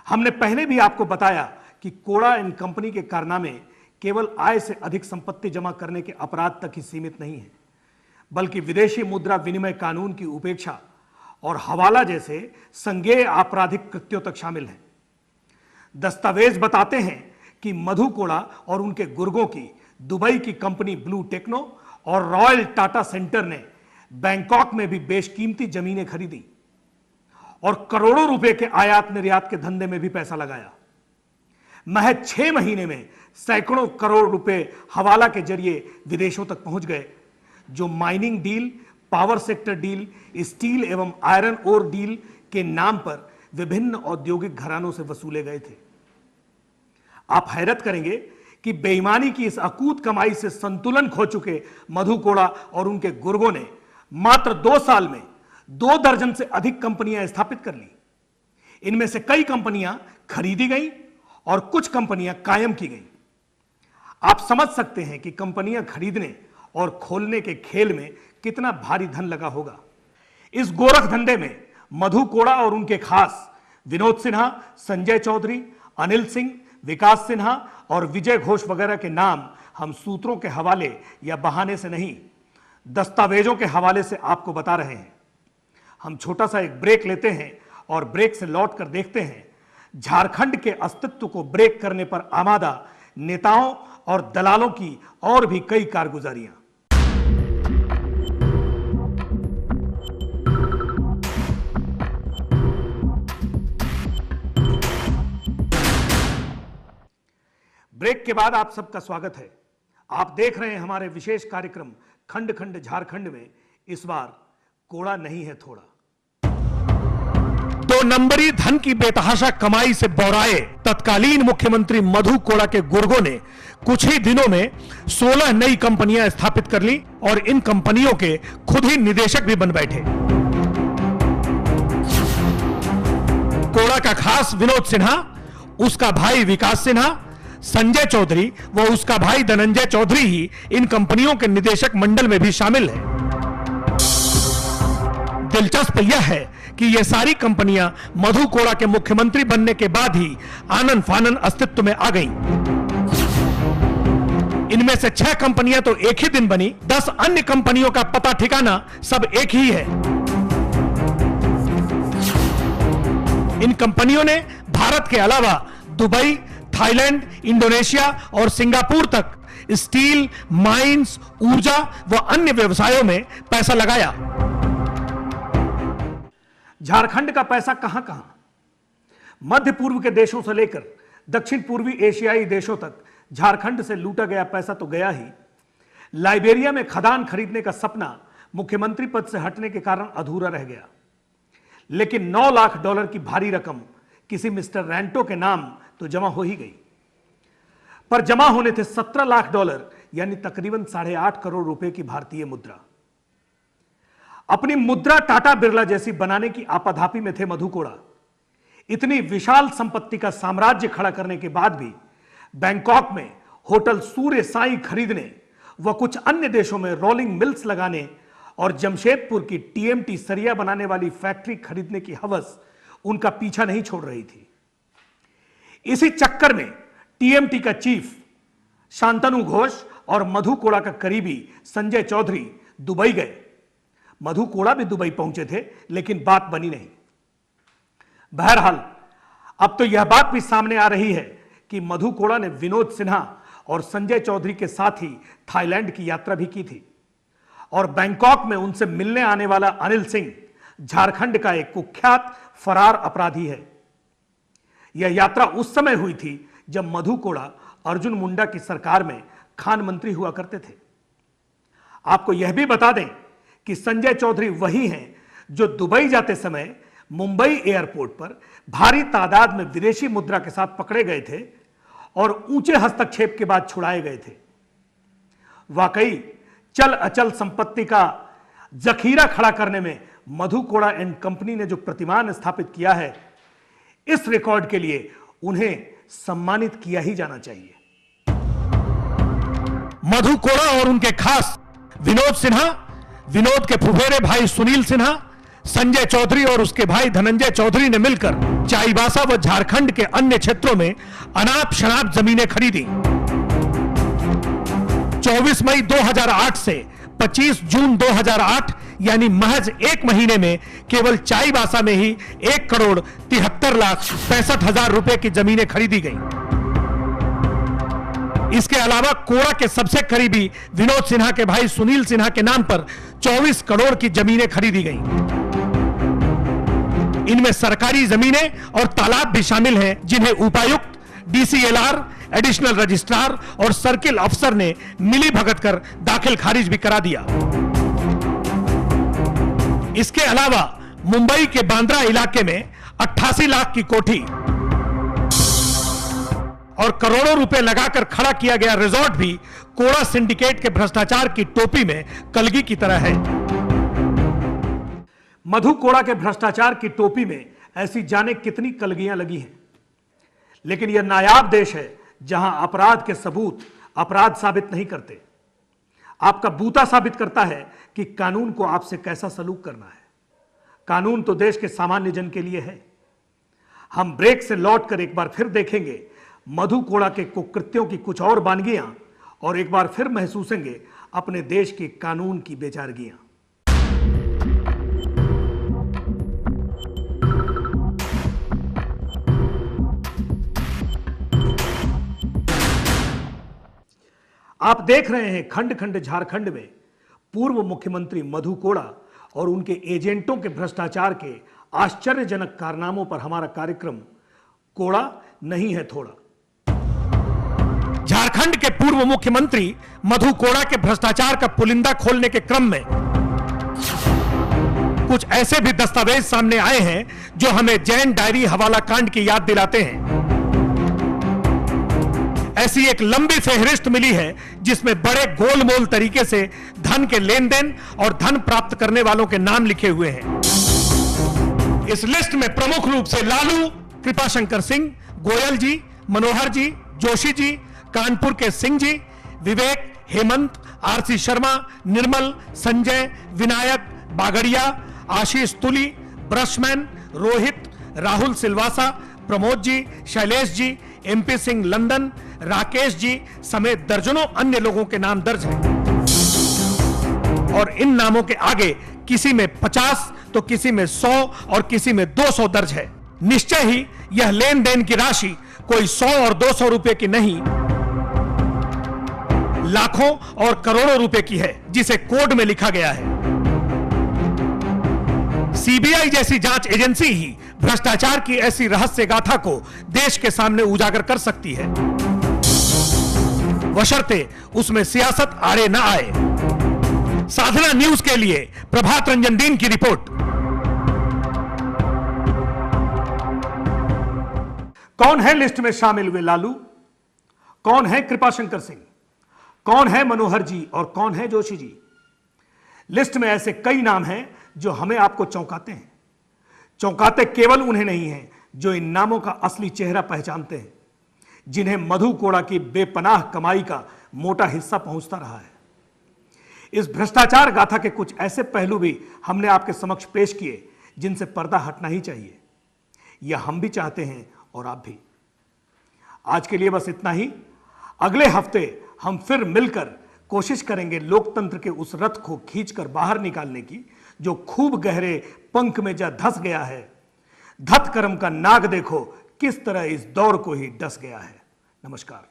हमने पहले भी आपको बताया कि कोड़ा एंड कंपनी के कारनामे केवल आय से अधिक संपत्ति जमा करने के अपराध तक ही सीमित नहीं है, बल्कि विदेशी मुद्रा विनिमय कानून की उपेक्षा और हवाला जैसे संज्ञेय आपराधिक कृत्यों तक शामिल है। दस्तावेज बताते हैं कि मधु कोड़ा और उनके गुर्गों की दुबई की कंपनी ब्लू टेक्नो और रॉयल टाटा सेंटर ने बैंकॉक में भी बेशकीमती जमीनें खरीदी और करोड़ों रुपए के आयात निर्यात के धंधे में भी पैसा लगाया। महज 6 महीने में सैकड़ों करोड़ रुपए हवाला के जरिए विदेशों तक पहुंच गए, जो mining deal, power sector deal, steel एवं आयरन ओर डील के नाम पर विभिन्न औद्योगिक घरानों से वसूले गए थे। आप हैरत करेंगे कि बेईमानी की इस अकूत कमाई से संतुलन खो चुके मधु कोड़ा और उनके गुर्गों ने मात्र 2 साल में 2 दर्जन से अधिक कंपनियां स्थापित कर ली। इनमें से कई कंपनियां खरीदी गई और कुछ कंपनियां कायम की गई। आप समझ सकते हैं कि कंपनियां खरीदने और खोलने के खेल में कितना भारी धन लगा होगा। इस गोरख धंधे में मधु कोड़ा और उनके खास विनोद सिन्हा, संजय चौधरी, अनिल सिंह, विकास सिन्हा और विजय घोष वगैरह के नाम हम सूत्रों के हवाले या बहाने से नहीं, दस्तावेजों के हवाले से आपको बता रहे हैं। हम छोटा सा एक ब्रेक लेते हैं और ब्रेक से लौट कर देखते हैं झारखंड के अस्तित्व को ब्रेक करने पर आमादा नेताओं और दलालों की और भी कई कारगुजारियां। ब्रेक के बाद आप सबका स्वागत है। आप देख रहे हैं हमारे विशेष कार्यक्रम खंड खंड झारखंड में इस बार कोड़ा नहीं है थोड़ा। 2 नंबरी धन की बेतहाशा कमाई से बौराए तत्कालीन मुख्यमंत्री मधु कोड़ा के गुर्गों ने कुछ ही दिनों में 16 नई कंपनियां स्थापित कर ली और इन कंपनियों के खुद ही निदेशक भी बन बैठे। कोड़ा का खास विनोद सिन्हा, उसका भाई विकास सिन्हा, संजय चौधरी व उसका भाई धनंजय चौधरी ही इन कंपनियों के निदेशक मंडल में भी शामिल है। दिलचस्प यह है कि ये सारी कंपनियां मधु कोड़ा के मुख्यमंत्री बनने के बाद ही आनन फानन अस्तित्व में आ गईं। इनमें से 6 कंपनियां तो एक ही दिन बनी, 10 अन्य कंपनियों का पता ठिकाना सब एक ही है। इन कंपनियों ने भारत के अलावा दुबई, थाईलैंड, इंडोनेशिया और सिंगापुर तक स्टील, माइंस, ऊर्जा व अन्य व्यवसायों में पैसा लगाया। झारखंड का पैसा कहां कहां, मध्य पूर्व के देशों से लेकर दक्षिण पूर्वी एशियाई देशों तक झारखंड से लूटा गया पैसा तो गया ही। लाइबेरिया में खदान खरीदने का सपना मुख्यमंत्री पद से हटने के कारण अधूरा रह गया, लेकिन $9 लाख की भारी रकम किसी मिस्टर रैंटो के नाम तो जमा हो ही गई। पर जमा होने थे $17 लाख, यानी तकरीबन 8.5 करोड़ रुपए की भारतीय मुद्रा। अपनी मुद्रा टाटा बिरला जैसी बनाने की आपाधापी में थे मधु कोड़ा। इतनी विशाल संपत्ति का साम्राज्य खड़ा करने के बाद भी बैंकॉक में होटल सूर्य साई खरीदने व कुछ अन्य देशों में रोलिंग मिल्स लगाने और जमशेदपुर की टीएमटी सरिया बनाने वाली फैक्ट्री खरीदने की हवस उनका पीछा नहीं छोड़ रही थी। इसी चक्कर में टीएमटी का चीफ शांतनु घोष और मधु कोड़ा का करीबी संजय चौधरी दुबई गए। मधु कोड़ा भी दुबई पहुंचे थे, लेकिन बात बनी नहीं। बहरहाल अब तो यह बात भी सामने आ रही है कि मधु कोड़ा ने विनोद सिन्हा और संजय चौधरी के साथ ही थाईलैंड की यात्रा भी की थी और बैंकॉक में उनसे मिलने आने वाला अनिल सिंह झारखंड का एक कुख्यात फरार अपराधी है। यह यात्रा उस समय हुई थी जब मधु कोड़ा अर्जुन मुंडा की सरकार में खान मंत्री हुआ करते थे। आपको यह भी बता दें कि संजय चौधरी वही हैं जो दुबई जाते समय मुंबई एयरपोर्ट पर भारी तादाद में विदेशी मुद्रा के साथ पकड़े गए थे और ऊंचे हस्तक्षेप के बाद छुड़ाए गए थे। वाकई चल अचल संपत्ति का जखीरा खड़ा करने में मधु कोड़ा एंड कंपनी ने जो प्रतिमान स्थापित किया है, इस रिकॉर्ड के लिए उन्हें सम्मानित किया ही जाना चाहिए। मधु कोड़ा और उनके खास विनोद सिन्हा, विनोद के फुफेरे भाई सुनील सिन्हा, संजय चौधरी और उसके भाई धनंजय चौधरी ने मिलकर चाईबासा व झारखंड के अन्य क्षेत्रों में अनाप शनाप जमीनें खरीदी। 24 मई 2008 से 25 जून 2008 यानी महज एक महीने में केवल चाईबासा में ही 1,73,65,000 रुपए की जमीनें खरीदी गई। इसके अलावा कोड़ा के सबसे करीबी विनोद सिन्हा के भाई सुनील सिन्हा के नाम पर 24 करोड़ की जमीनें खरीदी गई। इनमें सरकारी जमीनें और तालाब भी शामिल हैं, जिन्हें उपायुक्त, डीसीएलआर, एडिशनल रजिस्ट्रार और सर्किल अफसर ने मिली भगत कर दाखिल खारिज भी करा दिया। इसके अलावा मुंबई के बांद्रा इलाके में 88 लाख की कोठी और करोड़ों रुपए लगाकर खड़ा किया गया रिजॉर्ट भी कोड़ा सिंडिकेट के भ्रष्टाचार की टोपी में कलगी की तरह है। मधु कोड़ा के भ्रष्टाचार की टोपी में ऐसी जाने कितनी कलगियां लगी हैं, लेकिन यह नायाब देश है जहां अपराध के सबूत अपराध साबित नहीं करते, आपका बूता साबित करता है कि कानून को आपसे कैसा सलूक करना है। कानून तो देश के सामान्य जन के लिए है। हम ब्रेक से लौटकर एक बार फिर देखेंगे मधु कोड़ा के कुकृत्यों की कुछ और बानगियां और एक बार फिर महसूसेंगे अपने देश की कानून की बेचारगियां। आप देख रहे हैं खंड खंड झारखंड में पूर्व मुख्यमंत्री मधु कोड़ा और उनके एजेंटों के भ्रष्टाचार के आश्चर्यजनक कारनामों पर हमारा कार्यक्रम कोड़ा नहीं है थोड़ा। झारखंड के पूर्व मुख्यमंत्री मधु कोड़ा के भ्रष्टाचार का पुलिंदा खोलने के क्रम में कुछ ऐसे भी दस्तावेज सामने आए हैं जो हमें जैन डायरी हवाला कांड की याद दिलाते हैं। ऐसी एक लंबी फेहरिस्त मिली है जिसमें बड़े गोलमोल तरीके से धन के लेन देन और धन प्राप्त करने वालों के नाम लिखे हुए हैं। इस लिस्ट में प्रमुख रूप से लालू, कृपाशंकर सिंह, गोयल जी, मनोहर जी, जोशी जी, कानपुर के सिंह जी, विवेक, हेमंत, आरसी शर्मा, निर्मल, संजय, विनायक, बागड़िया, आशीष तुली, ब्रशमैन, रोहित, राहुल सिलवासा, प्रमोद जी, शैलेश जी, एमपी सिंह लंदन, राकेश जी समेत दर्जनों अन्य लोगों के नाम दर्ज हैं। और इन नामों के आगे किसी में 50 तो किसी में 100 और किसी में 200 दर्ज है। निश्चय ही यह लेन देन की राशि कोई 100 और 200 रुपए की नहीं, लाखों और करोड़ों रुपए की है, जिसे कोड में लिखा गया है। सीबीआई जैसी जांच एजेंसी ही भ्रष्टाचार की ऐसी रहस्य गाथा को देश के सामने उजागर कर सकती है, बशर्ते उसमें सियासत आड़े न आए। साधना न्यूज के लिए प्रभात रंजन दीन की रिपोर्ट। कौन है लिस्ट में शामिल हुए लालू? कौन है कृपाशंकर सिंह? कौन है मनोहर जी और कौन है जोशी जी? लिस्ट में ऐसे कई नाम हैं जो हमें आपको चौंकाते हैं। चौंकाते केवल उन्हें नहीं हैं जो इन नामों का असली चेहरा पहचानते हैं, जिन्हें मधु कोड़ा की बेपनाह कमाई का मोटा हिस्सा पहुंचता रहा है। इस भ्रष्टाचार गाथा के कुछ ऐसे पहलू भी हमने आपके समक्ष पेश किए जिनसे पर्दा हटना ही चाहिए। यह हम भी चाहते हैं और आप भी। आज के लिए बस इतना ही। अगले हफ्ते हम फिर मिलकर कोशिश करेंगे लोकतंत्र के उस रथ को खींचकर बाहर निकालने की जो खूब गहरे पंख में जा धस गया है। धत कर्म का नाग देखो किस तरह इस दौर को ही डस गया है। नमस्कार।